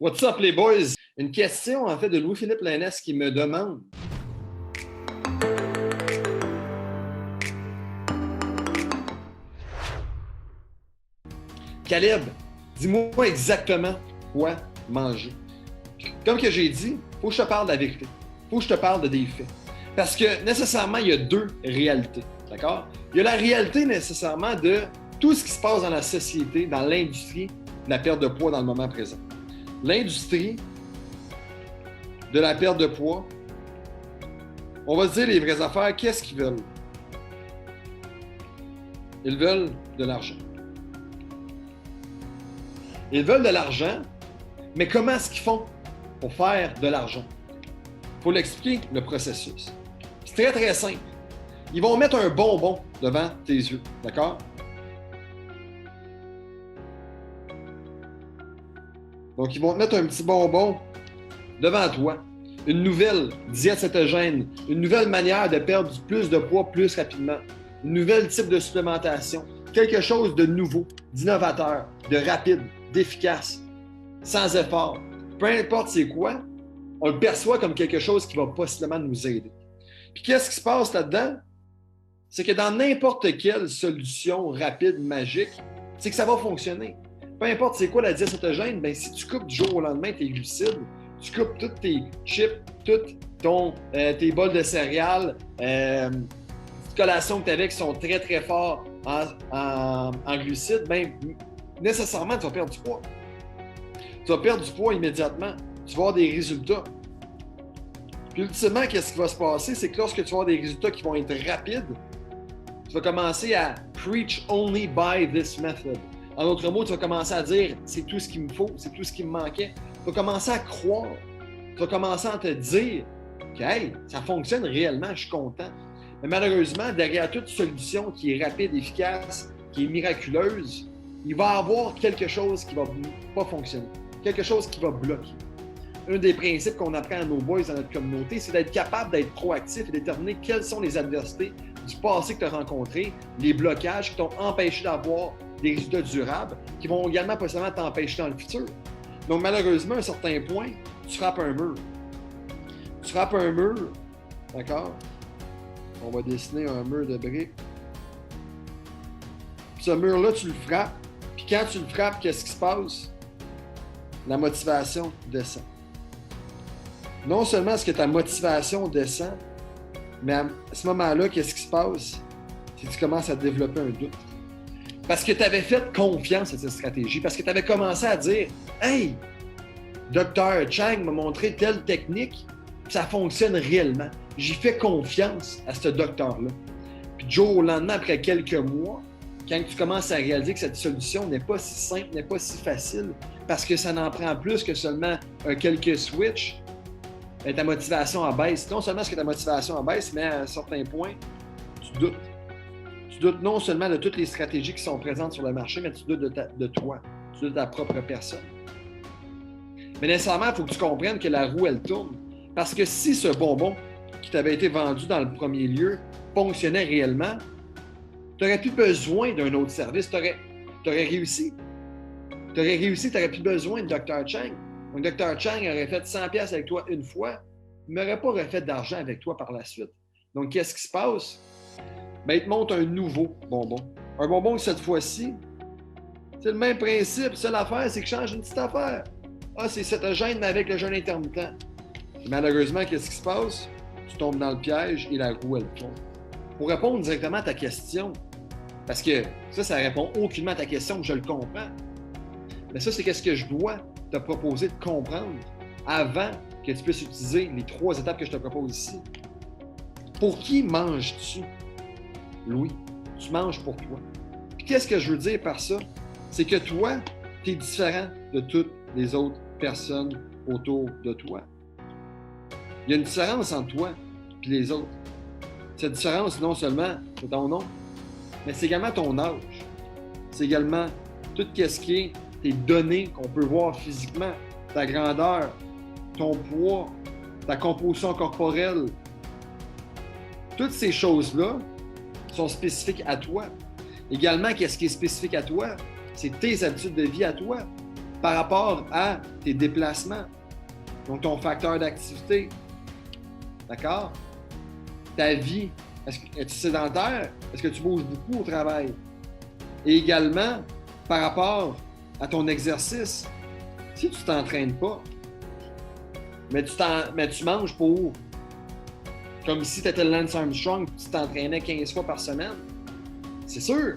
What's up les boys? Une question en fait de Louis-Philippe Lainesse qui me demande Caleb, dis-moi exactement quoi manger. Comme que j'ai dit, il faut que je te parle de la vérité. Il faut que je te parle des faits. Parce que nécessairement, il y a deux réalités. D'accord? Il y a la réalité nécessairement de tout ce qui se passe dans la société, dans l'industrie de la perte de poids dans le moment présent. L'industrie de la perte de poids, on va se dire les vraies affaires, qu'est-ce qu'ils veulent? Ils veulent de l'argent. Ils veulent de l'argent, mais comment est-ce qu'ils font pour faire de l'argent? Il faut l'expliquer, le processus. C'est très, très simple. Ils vont mettre un bonbon devant tes yeux, d'accord? Donc, ils vont te mettre un petit bonbon devant toi. Une nouvelle diète cétogène, une nouvelle manière de perdre plus de poids plus rapidement, un nouvel type de supplémentation, quelque chose de nouveau, d'innovateur, de rapide, d'efficace, sans effort. Peu importe c'est quoi, on le perçoit comme quelque chose qui va possiblement nous aider. Puis qu'est-ce qui se passe là-dedans? C'est que dans n'importe quelle solution rapide, magique, c'est que ça va fonctionner. Peu importe c'est quoi la diète cétogène, bien, si tu coupes du jour au lendemain tes glucides, tu coupes tous tes chips, toutes tes bols de céréales, les collations que tu avais qui sont très, très forts en glucides, bien, nécessairement, tu vas perdre du poids. Tu vas perdre du poids immédiatement. Tu vas avoir des résultats. Puis, ultimement, qu'est-ce qui va se passer? C'est que lorsque tu vas avoir des résultats qui vont être rapides, tu vas commencer à preach only by this method. En d'autres mots, tu vas commencer à dire c'est tout ce qu'il me faut, c'est tout ce qui me manquait. Tu vas commencer à croire. Tu vas commencer à te dire que hey, ça fonctionne réellement, je suis content. Mais malheureusement, derrière toute solution qui est rapide, efficace, qui est miraculeuse, il va y avoir quelque chose qui ne va pas fonctionner, quelque chose qui va bloquer. Un des principes qu'on apprend à nos boys dans notre communauté, c'est d'être capable d'être proactif et déterminer quelles sont les adversités du passé que tu as rencontrées, les blocages qui t'ont empêché d'avoir des résultats durables, qui vont également possiblement t'empêcher dans le futur. Donc malheureusement, à un certain point, tu frappes un mur. Tu frappes un mur, d'accord? On va dessiner un mur de briques. Puis ce mur-là, tu le frappes. Puis quand tu le frappes, qu'est-ce qui se passe? La motivation descend. Non seulement est-ce que ta motivation descend, mais à ce moment-là, qu'est-ce qui se passe? C'est que tu commences à développer un doute. Parce que tu avais fait confiance à cette stratégie, parce que tu avais commencé à dire « Hey, Dr. Chang m'a montré telle technique, ça fonctionne réellement. J'y fais confiance à ce docteur-là. » Puis du jour au lendemain, après quelques mois, quand tu commences à réaliser que cette solution n'est pas si simple, n'est pas si facile, parce que ça n'en prend plus que seulement quelques switches, ta motivation abaisse. Non seulement est-ce que ta motivation abaisse, mais à un certain point, tu doutes. Tu doutes non seulement de toutes les stratégies qui sont présentes sur le marché, mais tu doutes de toi. Tu doutes de ta propre personne. Mais nécessairement, il faut que tu comprennes que la roue, elle tourne. Parce que si ce bonbon qui t'avait été vendu dans le premier lieu fonctionnait réellement, tu n'aurais plus besoin d'un autre service. Tu aurais réussi. Tu aurais réussi, tu n'aurais plus besoin de Dr. Chang. Donc, Dr. Chang aurait fait 100$ avec toi une fois, il n'aurait pas refait d'argent avec toi par la suite. Donc, qu'est-ce qui se passe? Bien, il te montre un nouveau bonbon. Un bonbon que cette fois-ci, c'est le même principe. Seule affaire, c'est qu'il change une petite affaire. Ah, c'est cétogène, mais avec le jeûne intermittent. Et malheureusement, qu'est-ce qui se passe? Tu tombes dans le piège et la roue, elle tourne. Pour répondre directement à ta question, parce que ça répond aucunement à ta question, je le comprends. Mais ça, c'est qu'est-ce que je dois te proposer de comprendre avant que tu puisses utiliser les 3 étapes que je te propose ici. Pour qui manges-tu, Louis? Tu manges pour toi. Puis qu'est-ce que je veux dire par ça? C'est que toi, tu es différent de toutes les autres personnes autour de toi. Il y a une différence entre toi et les autres. Cette différence, non seulement c'est ton nom, mais c'est également ton âge. C'est également tout ce qui est tes données qu'on peut voir physiquement, ta grandeur, ton poids, ta composition corporelle. Toutes ces choses-là sont spécifiques à toi. Également, qu'est-ce qui est spécifique à toi? C'est tes habitudes de vie à toi. par rapport à tes déplacements, donc ton facteur d'activité. D'accord? Ta vie, es-tu sédentaire? Est-ce que tu bouges beaucoup au travail? Et également, par rapport à ton exercice, si tu ne t'entraînes pas, mais tu manges pour, comme si tu étais Lance Armstrong et tu t'entraînais 15 fois par semaine, c'est sûr,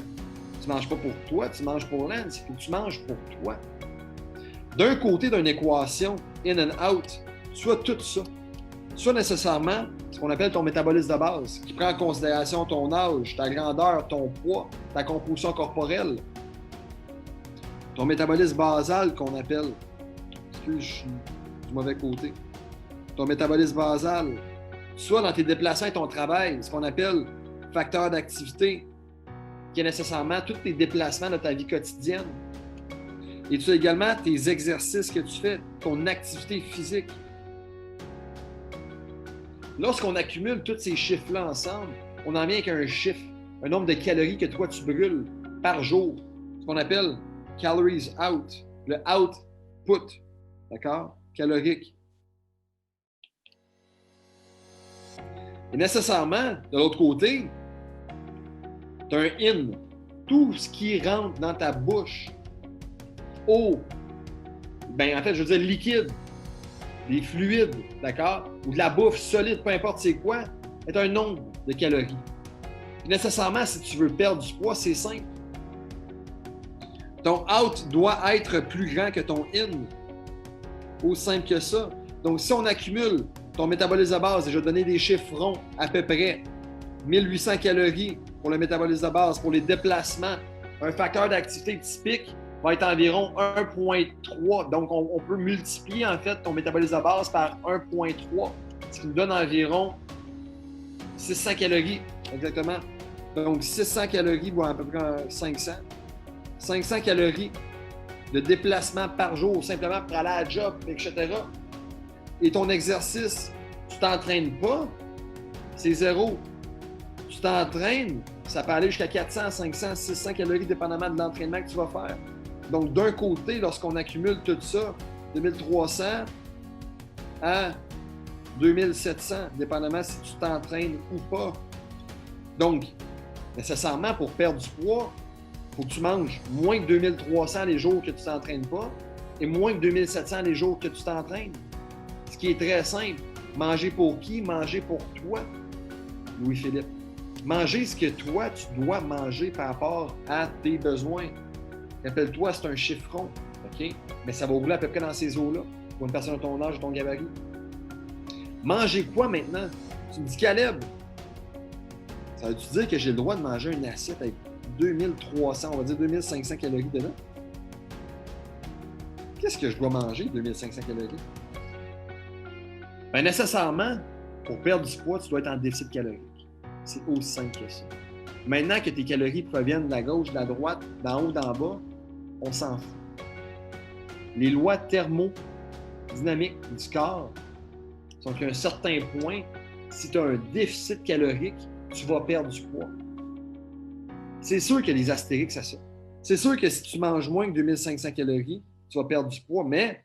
tu ne manges pas pour toi, tu manges pour Lance, il faut que tu manges pour toi. D'un côté d'une équation, in and out, soit tout ça, soit nécessairement ce qu'on appelle ton métabolisme de base, qui prend en considération ton âge, ta grandeur, ton poids, ta composition corporelle, ton métabolisme basal qu'on appelle, excuse, je suis du mauvais côté, ton métabolisme basal, soit dans tes déplacements et ton travail, ce qu'on appelle facteur d'activité, qui est nécessairement tous tes déplacements de ta vie quotidienne. Et tu as également tes exercices que tu fais, ton activité physique. Lorsqu'on accumule tous ces chiffres-là ensemble, on en vient avec un chiffre, un nombre de calories que toi tu brûles par jour, ce qu'on appelle calories out, le output, d'accord? Calorique. Et nécessairement, de l'autre côté, tu as un in, tout ce qui rentre dans ta bouche, eau, ben en fait, je veux dire liquide, des fluides, d'accord? Ou de la bouffe solide, peu importe c'est quoi, est un nombre de calories. Et nécessairement, si tu veux perdre du poids, c'est simple. Ton out doit être plus grand que ton in. Aussi simple que ça. Donc, si on accumule ton métabolisme de base, et je vais te donner des chiffres ronds, à peu près 1800 calories pour le métabolisme de base, pour les déplacements, un facteur d'activité typique va être environ 1,3. Donc, on peut multiplier en fait ton métabolisme de base par 1,3, ce qui nous donne environ 600 calories, exactement. Donc, 600 calories, ou à peu près 500. 500 calories de déplacement par jour, simplement pour aller à la job, etc. Et ton exercice, tu t'entraînes pas, c'est zéro. Tu t'entraînes, ça peut aller jusqu'à 400, 500, 600 calories, dépendamment de l'entraînement que tu vas faire. Donc, d'un côté, lorsqu'on accumule tout ça, 2300 à 2700, dépendamment si tu t'entraînes ou pas. Donc, nécessairement, pour perdre du poids, il faut que tu manges moins que 2300 les jours que tu ne t'entraînes pas et moins que 2700 les jours que tu t'entraînes. Ce qui est très simple. Manger pour qui? Manger pour toi, Louis-Philippe. Manger ce que toi, tu dois manger par rapport à tes besoins. Rappelle-toi, c'est un chiffron, OK? Mais ça va rouler à peu près dans ces eaux-là pour une personne de ton âge, de ton gabarit. Manger quoi maintenant? Tu me dis, Caleb, ça veut-tu dire que j'ai le droit de manger une assiette avec 2300, on va dire 2500 calories dedans? Qu'est-ce que je dois manger, 2500 calories? Bien, nécessairement, pour perdre du poids, tu dois être en déficit calorique. C'est aussi simple que ça. Maintenant que tes calories proviennent de la gauche, de la droite, d'en haut, d'en bas, on s'en fout. Les lois thermodynamiques du corps sont qu'à un certain point, si tu as un déficit calorique, tu vas perdre du poids. C'est sûr qu'il y a des astérix à ça. C'est sûr que si tu manges moins que 2500 calories, tu vas perdre du poids, mais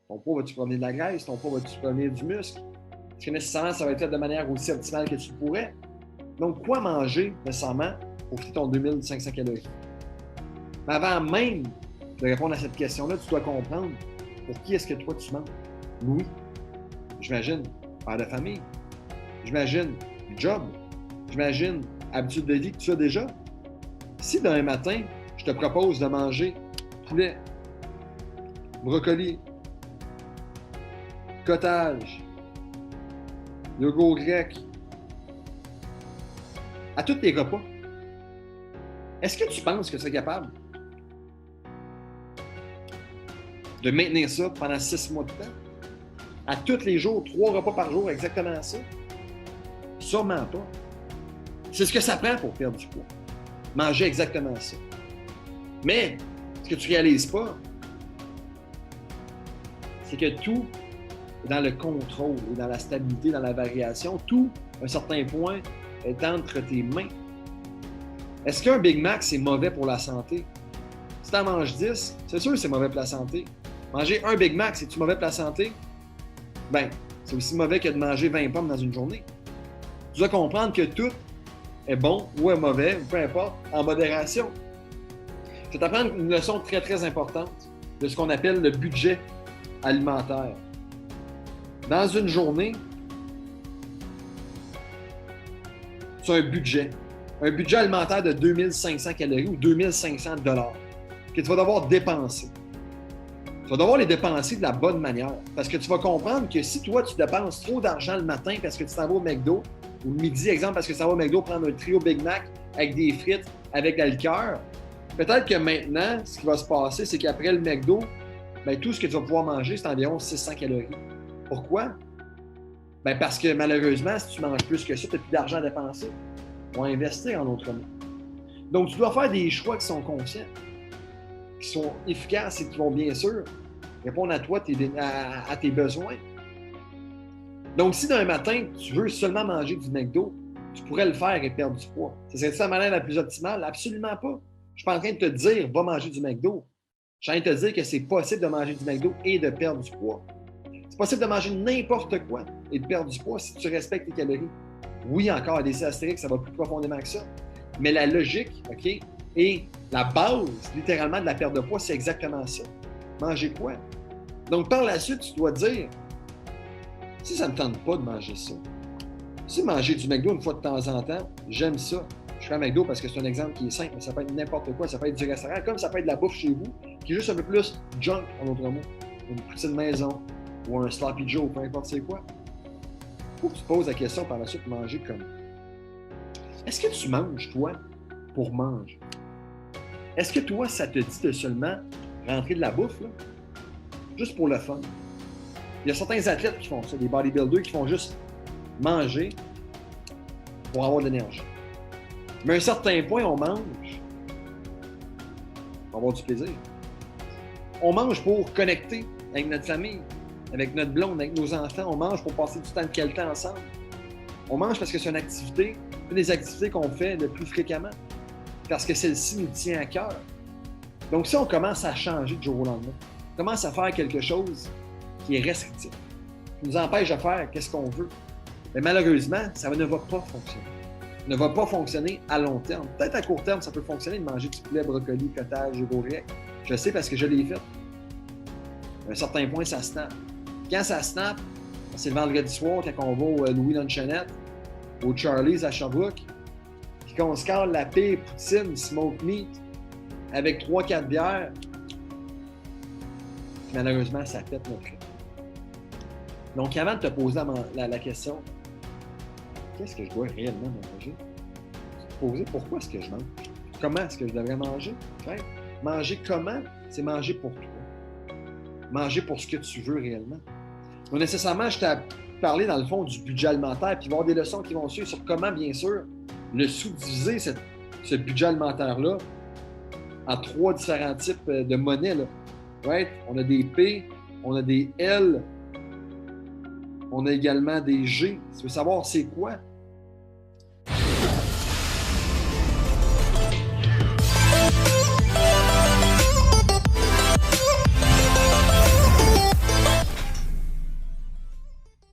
ton poids va-tu provenir de la graisse? Ton poids va-tu provenir du muscle? Est-ce que nécessairement, ça va être fait de manière aussi optimale que tu le pourrais? Donc, quoi manger nécessairement pour faire ton 2500 calories? Mais avant même de répondre à cette question-là, tu dois comprendre pour qui est-ce que toi tu manges. Louis, j'imagine, père de famille. J'imagine, job. J'imagine, habitude de vie que tu as déjà. Si demain matin, je te propose de manger poulet, brocoli, cottage, yogourt grec, à tous tes repas, est-ce que tu penses que tu serais capable de maintenir ça pendant 6 mois de temps? À tous les jours, 3 repas par jour, exactement ça? Sûrement pas. C'est ce que ça prend pour perdre du poids. Manger exactement ça. Mais, ce que tu ne réalises pas, c'est que tout est dans le contrôle, et dans la stabilité, dans la variation. Tout, à un certain point, est entre tes mains. Est-ce qu'un Big Mac, c'est mauvais pour la santé? tu en manges 10, c'est sûr que c'est mauvais pour la santé. Manger un Big Mac, c'est-tu mauvais pour la santé? Ben, c'est aussi mauvais que de manger 20 pommes dans une journée. Tu dois comprendre que tout est bon ou est mauvais, peu importe, en modération. Je vais t'apprendre une leçon très, très importante de ce qu'on appelle le budget alimentaire. Dans une journée, tu as un budget alimentaire de 2500 calories ou 2500 $ que tu vas devoir dépenser. Tu vas devoir les dépenser de la bonne manière parce que tu vas comprendre que si toi, tu dépenses trop d'argent le matin parce que tu t'en vas au McDo ou le midi, exemple, parce que tu t'en vas au McDo prendre un trio Big Mac avec des frites, avec de la liqueur, peut-être que maintenant, ce qui va se passer, c'est qu'après le McDo, ben, tout ce que tu vas pouvoir manger, c'est environ 600 calories. Pourquoi? Ben, parce que malheureusement, si tu manges plus que ça, tu n'as plus d'argent à dépenser ou à investir en autre mot. Donc, tu dois faire des choix qui sont conscients, qui sont efficaces et qui vont bien sûr répondre à toi, à tes besoins. Donc, si d'un matin, tu veux seulement manger du McDo, tu pourrais le faire et perdre du poids. C'est la manière la plus optimale? Absolument pas. Je suis pas en train de te dire, va manger du McDo. Je suis en train de te dire que c'est possible de manger du McDo et de perdre du poids. C'est possible de manger n'importe quoi et de perdre du poids si tu respectes tes calories. Oui, encore, des astérix, ça va plus profondément que ça. Mais la logique, OK, et la base, littéralement, de la perte de poids, c'est exactement ça. Manger quoi? Donc, par la suite, tu dois dire, si ça ne me tente pas de manger ça, si manger du McDo une fois de temps en temps, j'aime ça. Je fais un McDo parce que c'est un exemple qui est simple, mais ça peut être n'importe quoi. Ça peut être du restaurant, comme ça peut être de la bouffe chez vous, qui est juste un peu plus junk, en d'autres mots. Une poutine maison ou un sloppy Joe, peu importe c'est quoi. Il faut que tu te poses la question par la suite, manger comment? Est-ce que tu manges, toi, pour manger? Est-ce que toi, ça te dit de seulement rentrer de la bouffe, là, juste pour le fun? Il y a certains athlètes qui font ça, des bodybuilders qui font juste manger pour avoir de l'énergie. Mais à un certain point, on mange pour avoir du plaisir. On mange pour connecter avec notre famille, avec notre blonde, avec nos enfants. On mange pour passer du temps de qualité ensemble. On mange parce que c'est une des activités qu'on fait le plus fréquemment, parce que celle-ci nous tient à cœur. Donc, si on commence à changer du jour au lendemain, on commence à faire quelque chose qui est restrictif, qui nous empêche de faire ce qu'on veut, mais malheureusement, ça ne va pas fonctionner. Ça ne va pas fonctionner à long terme. Peut-être à court terme, ça peut fonctionner de manger du poulet, brocoli, cottage, grec. Je sais parce que je l'ai fait. À un certain point, ça snap. Quand ça snap, c'est le vendredi soir quand on va au Louis Luncheonette, au Charlie's à Sherbrooke, puis qu'on se cale la pire poutine, smoke meat, avec 3-4 bières. Malheureusement, ça pète notre rythme. Donc, avant de te poser la question, qu'est-ce que je dois réellement manger? Te poser pourquoi est-ce que je mange? Comment est-ce que je devrais manger? Okay? Manger comment? C'est manger pour toi. Manger pour ce que tu veux réellement. Donc, nécessairement, je t'ai parlé dans le fond du budget alimentaire, puis il va y avoir des leçons qui vont suivre sur comment, bien sûr, le sous-diviser ce budget alimentaire-là en 3 différents types de monnaies. Là. Right? On a des P, on a des L, on a également des G. Tu veux savoir c'est quoi?